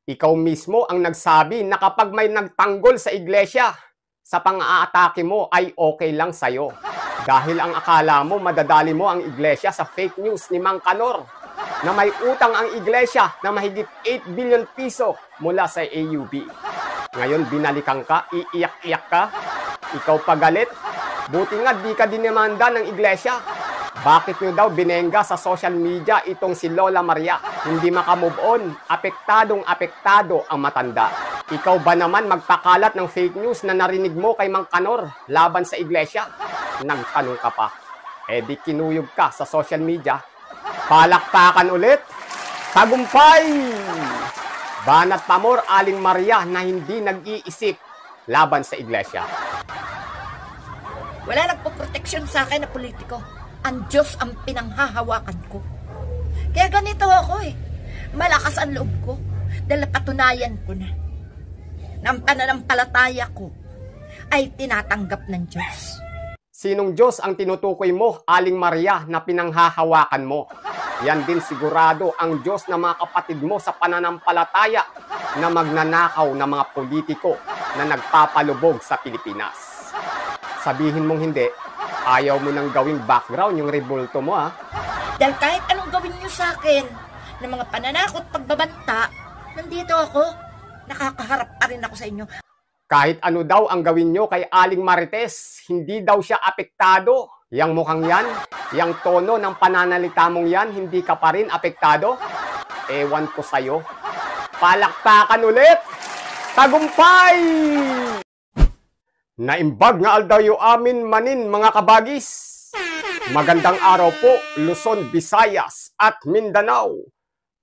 Ikaw mismo ang nagsabi na kapag may nagtanggol sa iglesia, sa pang-aatake mo ay okay lang sa'yo. Dahil ang akala mo madadali mo ang iglesia sa fake news ni Mang Kanor na may utang ang iglesia na mahigit 8 billion piso mula sa AUB. Ngayon binalikan ka, iiyak-iyak ka, ikaw pagalit, buti nga di ka dinimanda ng iglesia. Bakit nyo daw binengga sa social media itong si Lola Maria? Hindi makamove on, apektadong-apektado ang matanda. Ikaw ba naman magpakalat ng fake news na narinig mo kay Mang Kanor laban sa iglesia? Nagtanong ka pa. Eh di kinuyog ka sa social media. Palakpakan ulit. Tagumpay! Banat pamor Aling Maria na hindi nag-iisip laban sa iglesia. Wala nagpoproteksyon sa akin na politiko. Ang Diyos ang pinanghahawakan ko. Kaya ganito ako eh. Malakas ang loob ko. Dahil patunayan ko na ang pananampalataya ko ay tinatanggap ng Diyos. Sinong Diyos ang tinutukoy mo, Aling Maria, na pinanghahawakan mo? Yan din sigurado ang Diyos na mga kapatid mo sa pananampalataya na magnanakaw ng mga politiko na nagpapalubog sa Pilipinas. Sabihin mong hindi, ayaw mo nang gawing background yung rebulto mo, ha? Dahil kahit anong gawin niyo sa akin ng mga pananakot pagbabanta, nandito ako. Nakakaharap pa rin ako sa inyo. Kahit ano daw ang gawin nyo kay Aling Marites, hindi daw siya apektado. Yang mukhang yan, yang tono ng pananalita mong yan, hindi ka pa rin apektado? Ewan ko sa'yo. Palakpakan ulit! Tagumpay! Naimbag nga aldaw amin manin mga kabagis. Magandang araw po, Luzon, Visayas at Mindanao.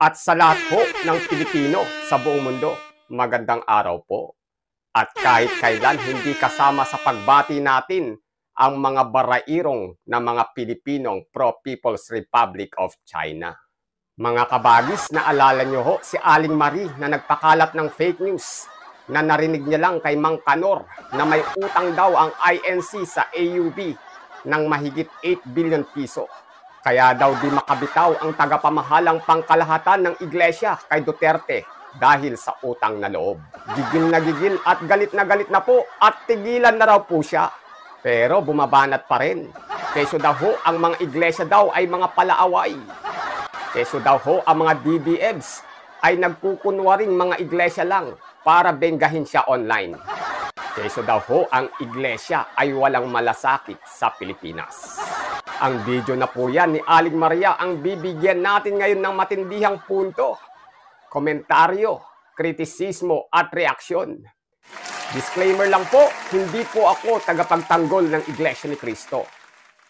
At sa lahat po ng Pilipino sa buong mundo, magandang araw po. At kahit kailan hindi kasama sa pagbati natin ang mga barairong na mga Pilipinong pro-People's Republic of China. Mga kabagis, naalala nyo ho si Aling Marie na nagpakalat ng fake news na narinig niya lang kay Mang Kanor na may utang daw ang INC sa AUB ng mahigit 8 billion piso. Kaya daw di makabitaw ang tagapamahalang pangkalahatan ng iglesia kay Duterte dahil sa utang na loob. Gigil at galit na po at tigilan na raw po siya. Pero bumabanat pa rin. Keso daw ho ang mga iglesia daw ay mga palaaway. Keso daw ho ang mga DBMs ay nagkukunwaring mga iglesia lang para benggahin siya online. Keso daw ho ang iglesia ay walang malasakit sa Pilipinas. Ang video na po yan ni Aling Maria ang bibigyan natin ngayon ng matindihang punto, komentaryo, kritisismo at reaksyon. Disclaimer lang po, hindi po ako tagapagtanggol ng Iglesia ni Cristo.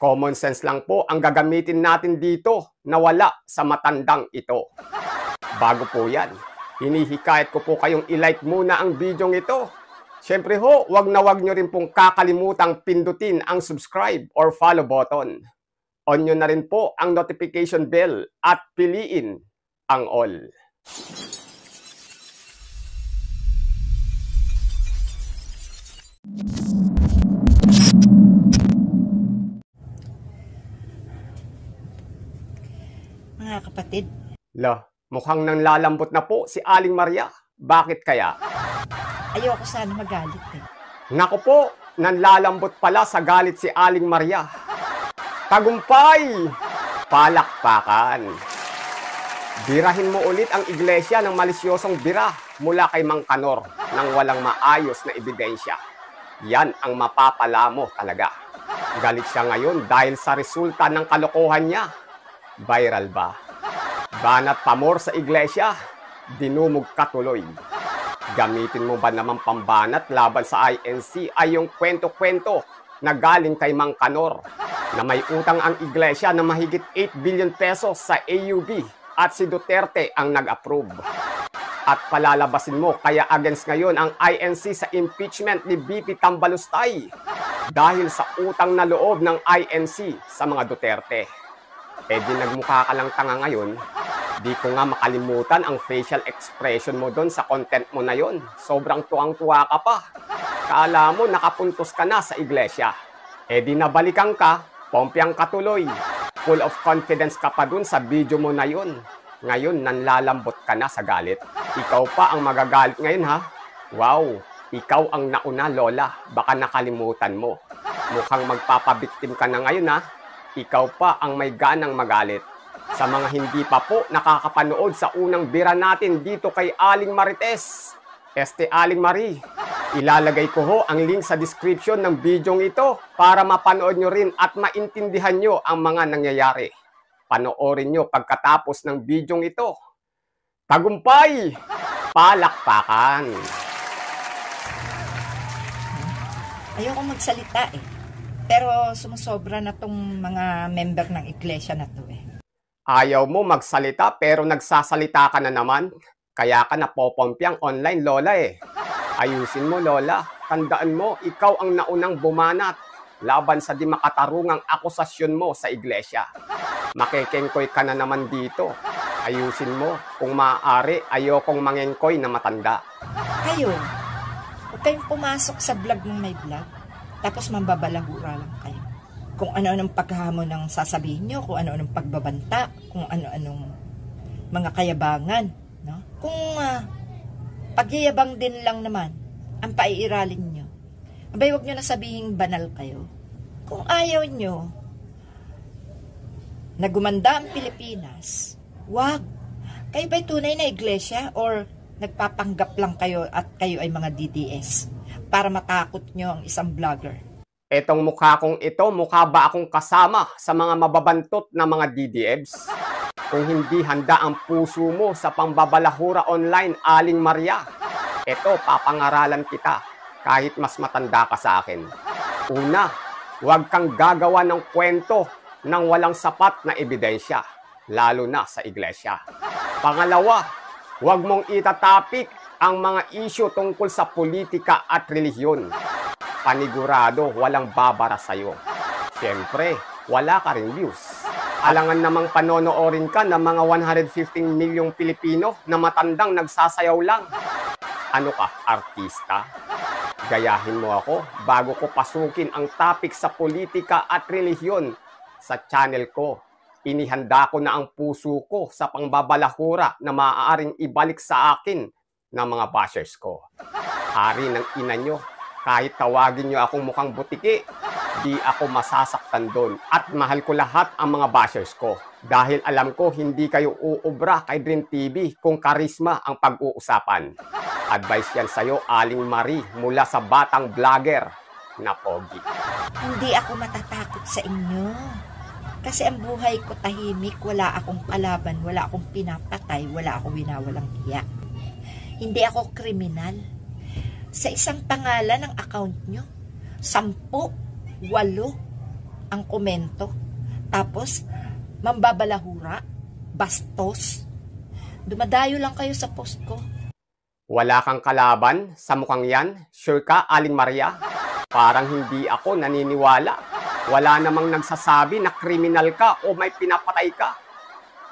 Common sense lang po ang gagamitin natin dito na wala sa matandang ito. Bago po yan, hinihikayat ko po kayong i-like muna ang video ito. Siyempre ho, wag nyo rin pong kakalimutang pindutin ang subscribe or follow button. On nyo na rin po ang notification bell at piliin ang all. Mga kapatid. Mukhang nanlalambot na po si Aling Maria. Bakit kaya? Ayoko sana magalit eh. Naku po, nanlalambot pala sa galit si Aling Maria. Tagumpay! Palakpakan! Birahin mo ulit ang iglesia ng malisyosong bira mula kay Mang Kanor nang walang maayos na ebidensya. Yan ang mapapala mo talaga. Galit siya ngayon dahil sa resulta ng kalokohan niya. Viral ba? Banat pamor sa iglesia, dinumog ka tuloy. Gamitin mo ba naman pambanat laban sa INC ay yung kwento-kwento na galing kay Mang Kanor na may utang ang iglesia na mahigit 8 billion pesos sa AUB at si Duterte ang nag-approve. At palalabasin mo kaya against ngayon ang INC sa impeachment ni BP Tambalustay dahil sa utang na loob ng INC sa mga Duterte. Eh di nagmukha ka lang tanga ngayon. Di ko nga makalimutan ang facial expression mo doon sa content mo na yon. Sobrang tuwang-tuwa ka pa. Kaala mo nakapuntos ka na sa iglesia. Eh di nabalikan ka, pompiang katuloy. Full of confidence ka pa dun sa video mo na yon. Ngayon, nanlalambot ka na sa galit. Ikaw pa ang magagalit ngayon, ha? Wow, ikaw ang nauna, Lola. Baka nakalimutan mo. Mukhang magpapabiktim ka na ngayon, ha? Ikaw pa ang may ganang magalit. Sa mga hindi pa po nakakapanood sa unang bira natin dito kay Aling Marites, Aling Marie, ilalagay ko ho ang link sa description ng bidyong ito para mapanood nyo rin at maintindihan nyo ang mga nangyayari. Panoorin nyo pagkatapos ng bidyong ito. Tagumpay! Palakpakan! Ayoko magsalita eh. Pero sumusobra na tong mga member ng iglesia na to eh. Ayaw mo magsalita pero nagsasalita ka na naman. Kaya ka napopompiang online, Lola eh. Ayusin mo, Lola. Tandaan mo, ikaw ang naunang bumanat laban sa di makatarungang akusasyon mo sa iglesia. Makikengkoy ka na naman dito. Ayusin mo. Kung maaari, ayokong mangengkoy na matanda. Kayo, huwag kayong pumasok sa vlog ng may vlog. Tapos mambabalahura lang kayo. Kung ano-anong paghamon ng sasabihin nyo, kung ano-anong pagbabanta, kung ano-anong mga kayabangan. No? Kung pagyayabang din lang naman ang paiiralin nyo, abay huwag nyo na sabihin banal kayo. Kung ayaw nyo na gumanda ang Pilipinas, wag. Kayo ba'y tunay na iglesia or nagpapanggap lang kayo at kayo ay mga DDS para matakot nyo ang isang vlogger? Etong mukha kong ito, mukha ba akong kasama sa mga mababantot na mga DDEBs? Kung hindi handa ang puso mo sa pambabalahura online, Aling Maria, eto, papangaralan kita kahit mas matanda ka sa akin. Una, huwag kang gagawa ng kwento ng walang sapat na ebidensya, lalo na sa iglesia. Pangalawa, huwag mong itatapik ang mga isyu tungkol sa politika at relihiyon. Panigurado, walang babara sa'yo. Siyempre, wala ka rin views. Alangan namang panonoorin ka ng mga 115 milyong Pilipino na matandang nagsasayaw lang. Ano ka, artista? Gayahin mo ako bago ko pasukin ang topic sa politika at relihiyon sa channel ko. Inihanda ko na ang puso ko sa pangbabalahura na maaaring ibalik sa akin ng mga bashers ko. Hari ng ina nyo, kahit tawagin nyo akong mukhang butiki, di ako masasaktan doon at mahal ko lahat ang mga bashers ko. Dahil alam ko hindi kayo uubra kay Dream TV kung karisma ang pag-uusapan. Advice yan sa'yo, Aling Marie, mula sa batang vlogger na pogi. Hindi ako matatakot sa inyo. Kasi ang buhay ko tahimik, wala akong kalaban, wala akong pinapatay, wala akong winawalang hiya. Hindi ako kriminal. Sa isang pangalan ng account nyo, 10, 8 ang komento. Tapos, mambabalahura, bastos. Dumadayo lang kayo sa post ko. Wala kang kalaban sa mukhang yan? Sure ka, Aling Maria? Parang hindi ako naniniwala. Wala namang nagsasabi na kriminal ka o may pinapatay ka.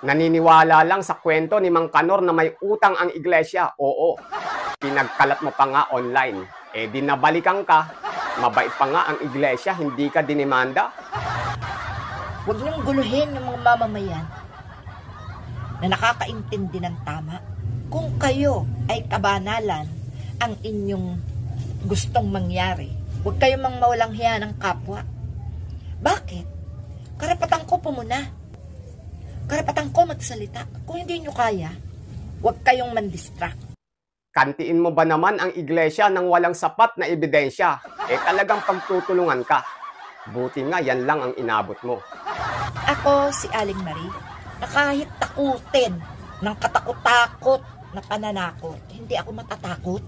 Naniniwala lang sa kwento ni Mang Kanor na may utang ang iglesia. Oo, pinagkalat mo pa nga online. Eh di nabalikan ka. Mabait pa nga ang iglesia, hindi ka dinimanda. Huwag niyong guluhin yung mga mamamayan na nakakaintindi ng tama. Kung kayo ay kabanalan ang inyong gustong mangyari, huwag kayong mawalang hiya ng kapwa. Bakit? Karapatan ko pumuna. Karapatan ko magsalita. Kung hindi nyo kaya, huwag kayong mandistract. Kantiin mo ba naman ang iglesia ng walang sapat na ebidensya? Eh talagang pagtutulungan ka. Buti nga yan lang ang inabot mo. Ako si Aling Marie, na kahit takutin ng katakot-takot na pananakot, hindi ako matatakot.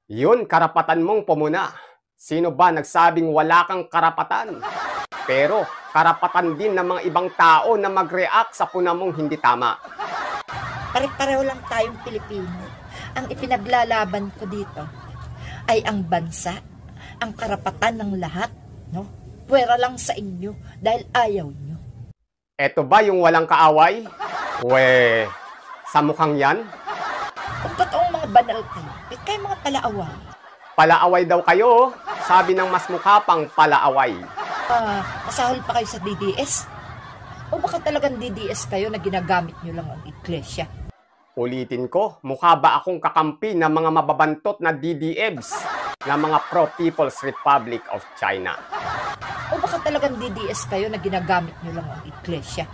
Yun, karapatan mong pumuna. Sino ba nagsabing wala kang karapatan? Pero karapatan din ng mga ibang tao na mag-react sa puna mong hindi tama. Pare-pareho lang tayong Pilipino. Ang ipinaglalaban ko dito ay ang bansa, ang karapatan ng lahat, no? Pwera lang sa inyo dahil ayaw nyo. Eto ba yung walang kaaway? We, sa mukhang yan? Kung totoong mga banal kayo, ba't kayo mga palaaway? Palaaway daw kayo, sabi ng mas mukha pang palaaway. Masahol pa kayo sa DDS? O baka talagang DDS kayo na ginagamit nyo lang ang iglesia? Ulitin ko, mukha ba akong kakampi ng mga mababantot na DDEBs na mga pro-People's Republic of China? O baka talagang DDS kayo na ginagamit nyo lang ang iglesia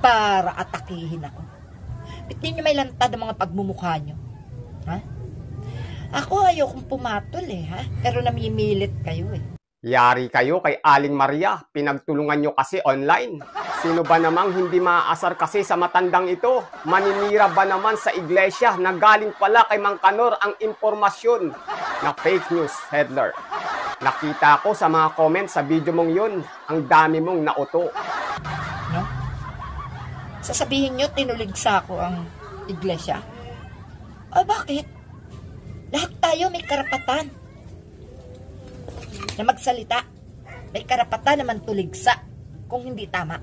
para atakihin ako? Ba't di nyo may lantad ang mga pagmumukha nyo? Ha? Ako ayokong pumatol ha? Pero namimilit kayo Yari kayo kay Aling Maria, pinagtulungan nyo kasi online. Sino ba namang hindi maaasar kasi sa matandang ito? Maninira ba naman sa iglesia na galing pala kay Mang Kanor ang impormasyon na fake news headler? Nakita ko sa mga comments sa video mong yun, ang dami mong nauto. No? Sasabihin nyo, tinuligsa ko ang iglesia? O bakit? Lahat tayo may karapatan na magsalita. May karapatan naman tuligsa kung hindi tama.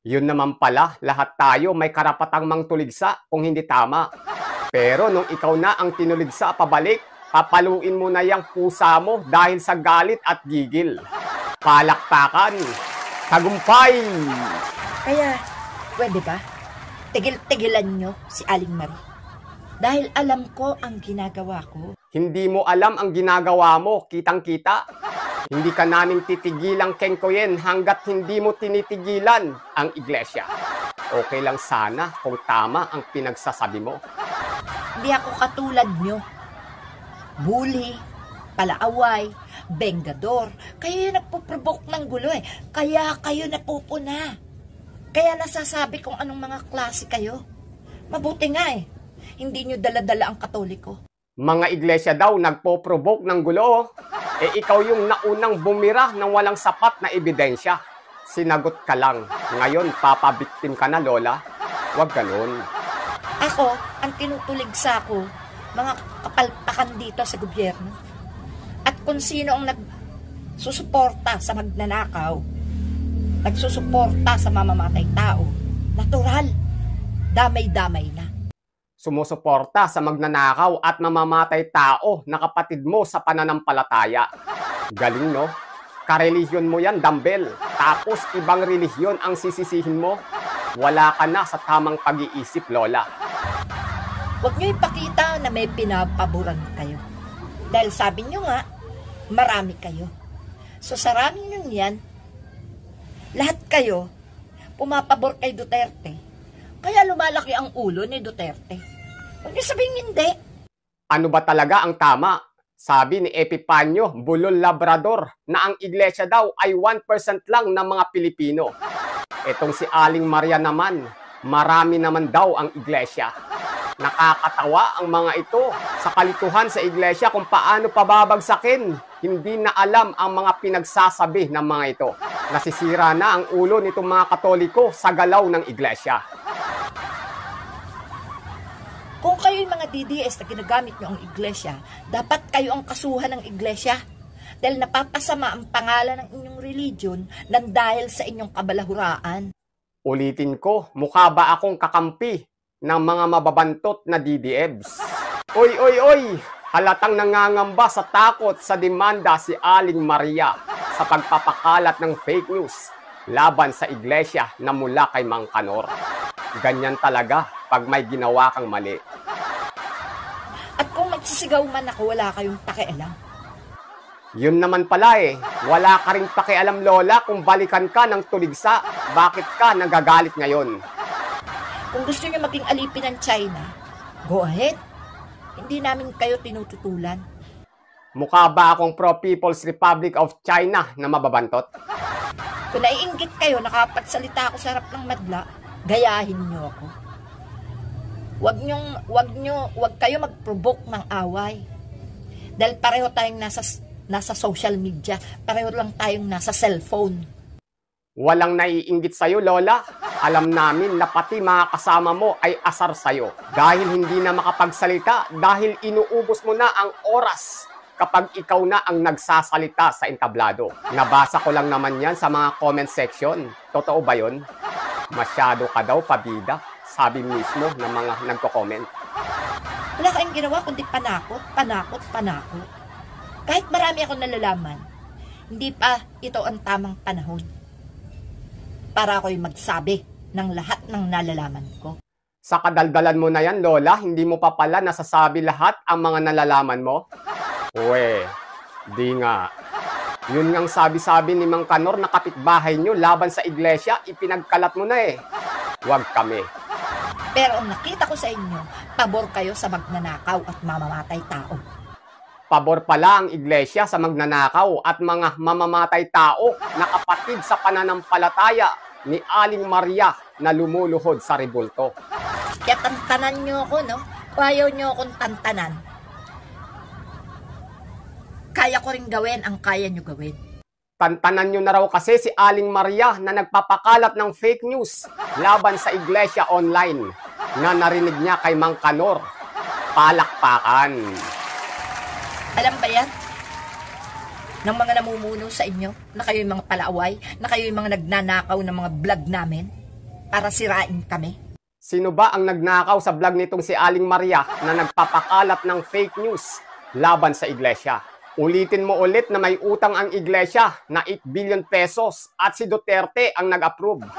Yun naman pala, lahat tayo may karapatang mangtuligsa kung hindi tama. Pero nung ikaw na ang tinuligsa pabalik, papaluin mo na yung pusa mo dahil sa galit at gigil. Palakpakan! Tagumpay! Kaya, pwede ba? Tigil-tigilan nyo si Aling Marie. Dahil alam ko ang ginagawa ko. Hindi mo alam ang ginagawa mo, kitang-kita. Hindi ka namin titigilang kengkoyen hanggat hindi mo tinitigilan ang iglesia. Okay lang sana kung tama ang pinagsasabi mo. Hindi ako katulad nyo. Bully, palaaway, bengador. Kayo yung nagpuprovoke ng gulo Kaya kayo napupuna. Kaya nasasabi kung anong mga klase kayo. Mabuti nga hindi nyo dala-dala ang Katoliko. Mga iglesia daw nagpo-provoke ng gulo. Ikaw yung naunang bumira ng walang sapat na ebidensya. Sinagot ka lang. Ngayon, papabiktim ka na, Lola. Huwag ganun. Ako, ang tinutuligsa ko, mga kapalpakan dito sa gobyerno. At kung sino ang nagsusuporta sa magnanakaw, nagsusuporta sa mamamatay tao, natural, damay-damay na. Sumusuporta sa magnanakaw at mamamatay tao na kapatid mo sa pananampalataya. Galing, no? Karelihiyon mo yan, dumbbell. Tapos ibang relihiyon ang sisisihin mo. Wala ka na sa tamang pag-iisip, Lola. Huwag nyo ipakita na may pinapaboran kayo. Dahil sabi nyo nga, marami kayo. So sa rami nyo yan, lahat kayo, pumapabor kay Duterte. Kaya lumalaki ang ulo ni Duterte. Huwag niyo sabihin hindi. Ano ba talaga ang tama? Sabi ni Epipanyo, Bulol Labrador, na ang iglesia daw ay 1% lang ng mga Pilipino. Etong si Aling Maria naman, marami naman daw ang iglesia. Nakakatawa ang mga ito sa kalituhan sa iglesia kung paano pababagsakin. Hindi na alam ang mga pinagsasabi ng mga ito. Nasisira na ang ulo nitong mga Katoliko sa galaw ng iglesia. Kung kayo yung mga DDS na ginagamit nyo ang iglesia, dapat kayo ang kasuhan ng iglesia. Dahil napapasama ang pangalan ng inyong religion nang dahil sa inyong kabalahuraan. Ulitin ko, mukha ba akong kakampi ng mga mababantot na DDEBs? Oy! Halatang nangangamba sa takot sa demanda si Aling Maria sa pagpapakalat ng fake news laban sa iglesia na mula kay Mang Kanor. Ganyan talaga pag may ginawa kang mali. At kung magsisigaw man ako, wala kayong pakialam. Yun naman pala wala ka ring pakialam, Lola, kung balikan ka ng tuligsa. Bakit ka nagagalit ngayon? Kung gusto niyo maging alipin ng China, go ahead. Hindi namin kayo tinututulan. Mukha ba akong pro-People's Republic of China na mababantot? Kung naiinggit kayo, nakapagsalita ako sa harap ng madla, gayahin niyo ako. Huwag kayo mag-provoke ng away. Dahil pareho tayong nasa social media, pareho lang tayong nasa cellphone. Walang naiinggit sa'yo, Lola. Alam namin na pati mga kasama mo ay asar sa'yo. Dahil hindi na makapagsalita, dahil inuubos mo na ang oras kapag ikaw na ang nagsasalita sa entablado. Nabasa ko lang naman yan sa mga comment section. Totoo ba yun? Masyado ka daw pabida, sabi mismo ng mga nagko-comment. Wala kayong ginawa kundi panakot. Kahit marami akong nalalaman, hindi pa ito ang tamang panahon. para ako'y magsabi ng lahat ng nalalaman ko. Sa kadaldalan mo na yan, Lola, hindi mo pa pala nasasabi lahat ang mga nalalaman mo? Uwe, di nga. Yun ngang sabi-sabi ni Mang Kanor na kapitbahay nyo laban sa iglesia, ipinagkalat mo na eh. Huwag kami. Pero ang nakita ko sa inyo, pabor kayo sa magnanakaw at mamamatay tao. Pabor pala ang iglesia sa magnanakaw at mga mamamatay tao na kapatid sa pananampalataya ni Aling Maria na lumuluhod sa rebulto. Kaya tantanan nyo ako, no? O ayaw nyo akong tantanan. Kaya ko rin gawin ang kaya nyo gawin. Tantanan nyo na raw kasi si Aling Maria na nagpapakalat ng fake news laban sa iglesia online na narinig niya kay Mang Kanor. Palakpakan. Alam ba yan? Ng mga namumuno sa inyo, na kayo yung mga palaaway, na kayo yung mga nagnanakaw ng mga vlog namin para sirain kami. Sino ba ang nagnakaw sa vlog nitong si Aling Maria na nagpapakalat ng fake news laban sa iglesia? Ulitin mo ulit na may utang ang iglesia na 8 billion pesos at si Duterte ang nag-approve.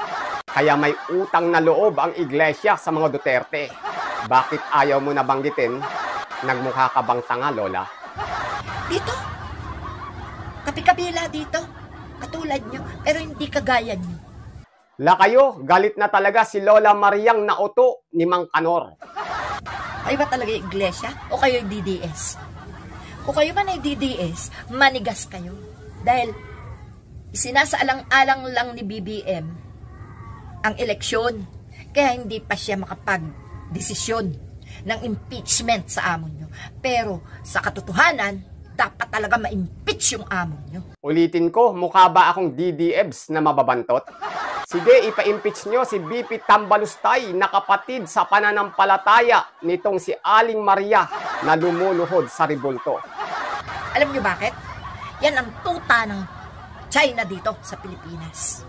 Kaya may utang na loob ang iglesia sa mga Duterte. Bakit ayaw mo nabanggitin? Nagmukha ka bang tanga, Lola? Dito, kapi-kabila dito, katulad nyo, pero hindi kagaya nyo. Kayo, galit na talaga si Lola Mariang nauto ni Mang Kanor. Kayo ba talaga yung iglesia o kayo yung DDS? Kung kayo man ay DDS, manigas kayo. Dahil isinasaalang-alang lang ni BBM ang eleksyon, kaya hindi pa siya makapag-desisyon ng impeachment sa amo nyo. Pero sa katotohanan, dapat talaga ma-impeach yung amo nyo. Ulitin ko, mukha ba akong DDEBs na mababantot? Sige, ipa-impeach nyo si BP Tambalustay na kapatid sa pananampalataya nitong si Aling Maria na lumuluhod sa rebulto. Alam nyo bakit? Yan ang tuta ng China dito sa Pilipinas.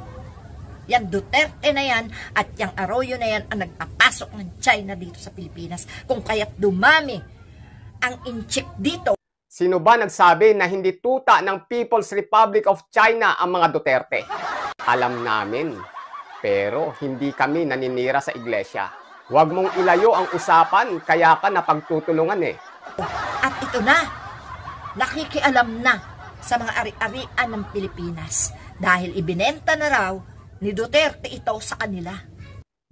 Yan Duterte na yan at yung Arroyo na yan ang nagpapasok ng China dito sa Pilipinas. Kung kaya't dumami ang inchik dito. Sino ba nagsabi na hindi tuta ng People's Republic of China ang mga Duterte? Alam namin, pero hindi kami naninira sa iglesia. Huwag mong ilayo ang usapan, kaya ka napagtutulungan eh. At ito na, nakikialam na sa mga ari-arian ng Pilipinas dahil ibinenta na raw ni Duterte ito sa kanila.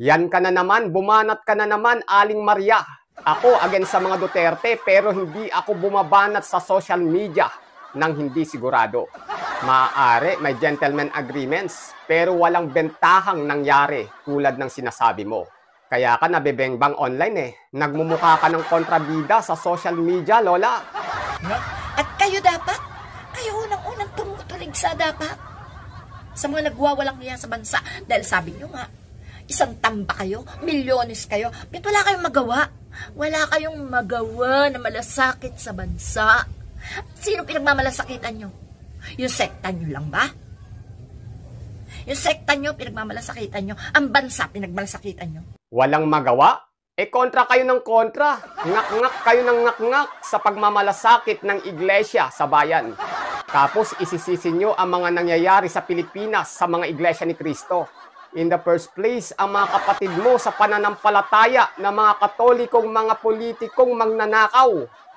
Yan ka na naman, bumanat ka na naman, Aling Maria. Ako against sa mga Duterte pero hindi ako bumabanat sa social media nang hindi sigurado. Maaari may gentleman agreements pero walang bentahang nangyari tulad ng sinasabi mo. Kaya ka nabebengbang online eh. Nagmumukha ka ng kontrabida sa social media, Lola. At kayo dapat, kayo unang-unang tumutulig sa dapat sa mga nagwawalang niya sa bansa. Dahil sabi nyo nga, isang tamba kayo, milyones kayo, bet wala kayong magawa. Wala kayong magawa na malasakit sa bansa. Sino pinagmamalasakitan nyo? Yung sekta nyo lang ba? Yung sekta nyo, pinagmamalasakitan nyo. Ang bansa, pinagmalasakitan nyo. Walang magawa? Kontra kayo ng kontra. Ngak-ngak kayo ng ngak-ngak sa pagmamalasakit ng iglesia sa bayan. Tapos isisisi nyo ang mga nangyayari sa Pilipinas sa mga iglesia ni Cristo. In the first place, ang mga kapatid mo sa pananampalataya na mga katolikong mga politikong magnanakaw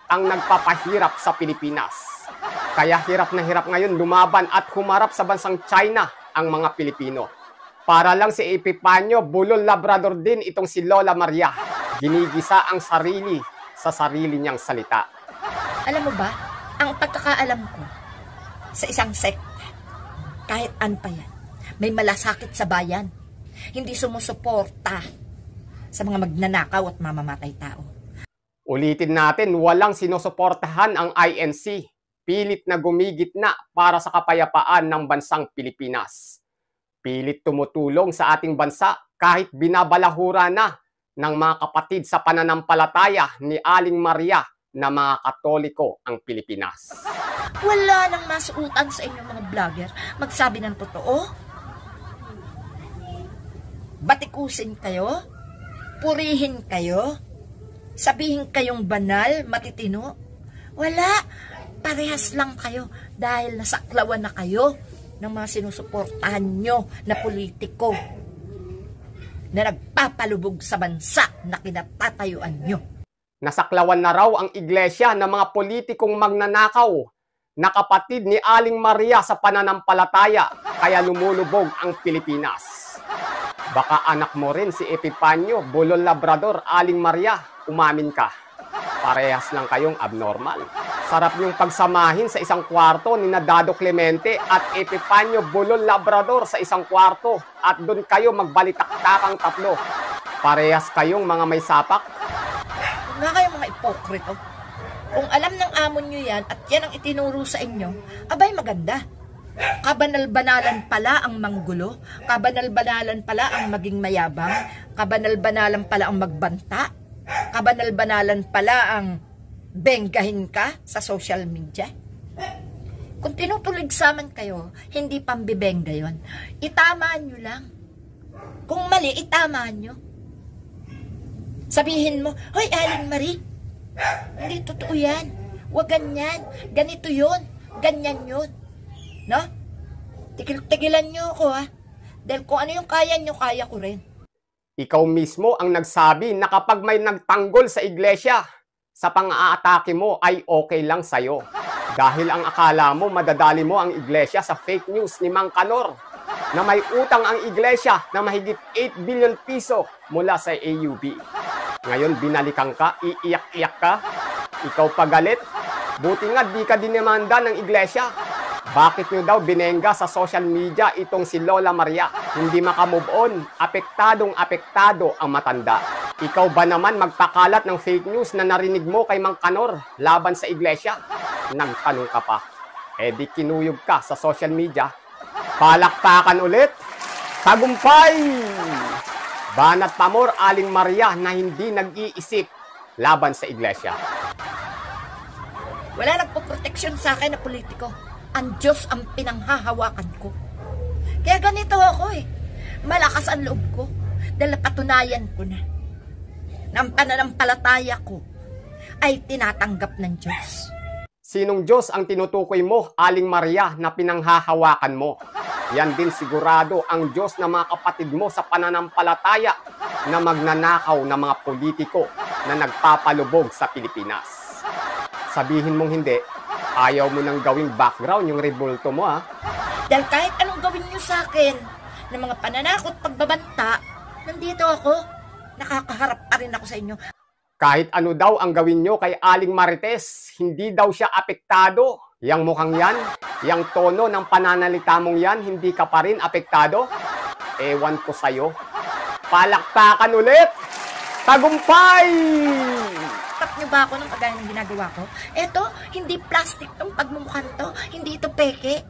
ang nagpapahirap sa Pilipinas. Kaya hirap na hirap ngayon lumaban at humarap sa bansang China ang mga Pilipino. Para lang si Epipanyo, bulol labrador din itong si Lola Maria. Ginigisa ang sarili sa sarili niyang salita. Alam mo ba, ang pagkakaalam ko sa isang sekta, kahit ano pa yan, may malasakit sa bayan. Hindi sumusuporta sa mga magnanakaw at mamamatay tao. Ulitin natin, walang sinusuportahan ang INC. Pilit na gumigitna para sa kapayapaan ng bansang Pilipinas. Pilit tumutulong sa ating bansa kahit binabalahura na ng mga kapatid sa pananampalataya ni Aling Maria na mga Katoliko ang Pilipinas. Wala nang masuutan sa inyong mga vlogger magsabi ng totoo. Batikusin kayo, purihin kayo, sabihin kayong banal, matitino. Wala, parehas lang kayo dahil nasaklawan na kayo ng mga sinusuportahan nyo na politiko na nagpapalubog sa bansa na kinatatayuan nyo. Nasaklawan na raw ang iglesia ng mga politikong magnanakaw na kapatid ni Aling Maria sa pananampalataya, kaya lumulubog ang Pilipinas. Baka anak mo rin si Epipanyo, Bulol Labrador, Aling Maria, umamin ka. Parehas lang kayong abnormal. Sarap niyong pagsamahin sa isang kwarto ni Dado Clemente at Epipanyo Bulol Labrador sa isang kwarto at doon kayo magbalitaktakang tatlo. Parehas kayong mga may sapak. Huwag nga kayong mga ipokrito. Kung alam ng amo nyo yan at yan ang itinuro sa inyo, abay maganda. Kabanal-banalan pala ang manggulo, kabanal-banalan pala ang maging mayabang, kabanal-banalan pala ang magbanta, kabanal-banalan pala ang benggahin ka sa social media. Kung tinutuligsaman kayo, hindi pambibengga yun. Itama nyo lang. Kung mali, itama nyo. Sabihin mo, hoy Aling Marie, hindi totoo yan. Huwag ganyan. Ganito yun. Ganyan yun. No? Tigilan nyo ako ha. Dahil kung ano yung kaya nyo, kaya ko rin. Ikaw mismo ang nagsabi na kapag may nagtanggol sa iglesia, sa pang-aatake mo ay okay lang sa'yo. Dahil ang akala mo, madadali mo ang iglesia sa fake news ni Mang Kanor na may utang ang iglesia na mahigit 8 billion piso mula sa AUB. Ngayon binalikan ka, iiyak-iyak ka, ikaw pagalit. Buti nga di ka dinemanda ng iglesia. Bakit nyo daw binengga sa social media itong si Lola Maria? Hindi makamove on, apektadong-apektado ang matanda. Ikaw ba naman magpakalat ng fake news na narinig mo kay Mang Kanor laban sa iglesia? Nagtanong ka pa. Eh di kinuyog ka sa social media. Palakpakan ulit. Tagumpay! Banat pamor Aling Maria na hindi nag-iisip laban sa iglesia. Wala nagpoproteksyon sa akin na politiko. Ang Diyos ang pinanghahawakan ko. Kaya ganito ako eh. Malakas ang loob ko. Dahil patunayan ko na ang pananampalataya ko ay tinatanggap ng Diyos. Sinong Diyos ang tinutukoy mo, Aling Maria, na pinanghahawakan mo? Yan din sigurado ang Diyos ng mga kapatid mo sa pananampalataya na magnanakaw ng mga politiko na nagpapalubog sa Pilipinas. Sabihin mong hindi, ayaw mo nang gawing background yung rebulto mo ha? Dahil kahit anong gawin nyo sa akin ng mga pananakot pagbabanta, nandito ako, nakakaharap pa rin ako sa inyo. Kahit ano daw ang gawin nyo kay Aling Marites, hindi daw siya apektado. Yang mukhang yan, yang tono ng pananalita mong yan, hindi ka pa rin apektado? Ewan ko sa'yo. Palakpakan ulit! Tagumpay! Tap nyo ba ako ng kagaya ng ginagawa ko? Eto, hindi plastic tong pagmumukhan to. Hindi ito peke.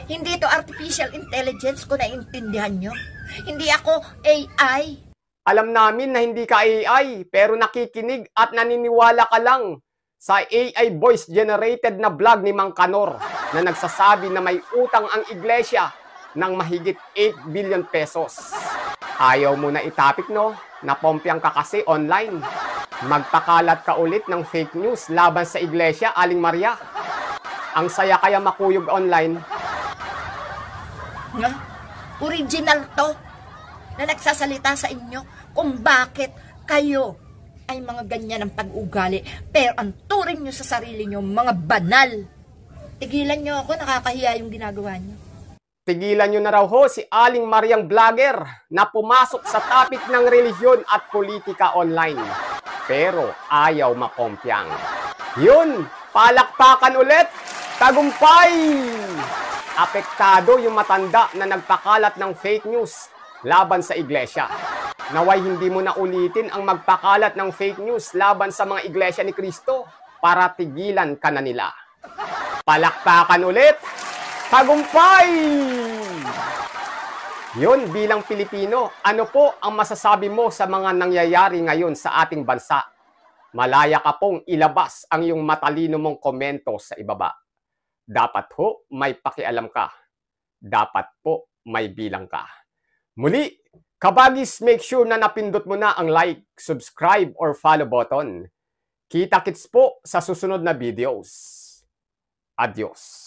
Hindi ito artificial intelligence ko naiintindihan nyo. Hindi ako AI. Alam namin na hindi ka AI, pero nakikinig at naniniwala ka lang sa AI voice-generated na vlog ni Mang Kanor na nagsasabi na may utang ang iglesia ng mahigit 8 billion pesos. Ayaw mo na itapik, no? Napompyang ka kasi online. Magpakalat ka ulit ng fake news laban sa iglesia, Aling Maria. Ang saya kaya makuyog online. Nga? Original to na nagsasalita sa inyo kung bakit kayo ay mga ganyan ang pag-ugali. Pero ang turing nyo sa sarili nyo, mga banal. Tigilan nyo ako, nakakahiya yung ginagawa nyo. Tigilan nyo na raw ho si Aling Mariang Vlogger na pumasok sa topic ng relihiyon at politika online. Pero ayaw makompyang. Yun, palakpakan ulit! Tagumpay! Apektado yung matanda na nagpakalat ng fake news laban sa iglesia. Naway hindi mo na ulitin ang magpakalat ng fake news laban sa mga iglesia ni Kristo para tigilan ka na nila. Palakpakan ulit! Tagumpay! Yun, bilang Pilipino, ano po ang masasabi mo sa mga nangyayari ngayon sa ating bansa? Malaya ka pong ilabas ang iyong matalino mong komento sa ibaba. Dapat ho, may pakialam ka. Dapat po, may bilang ka. Muli, kabagis, make sure na napindot mo na ang like, subscribe, or follow button. Kita-kits po sa susunod na videos. Adios.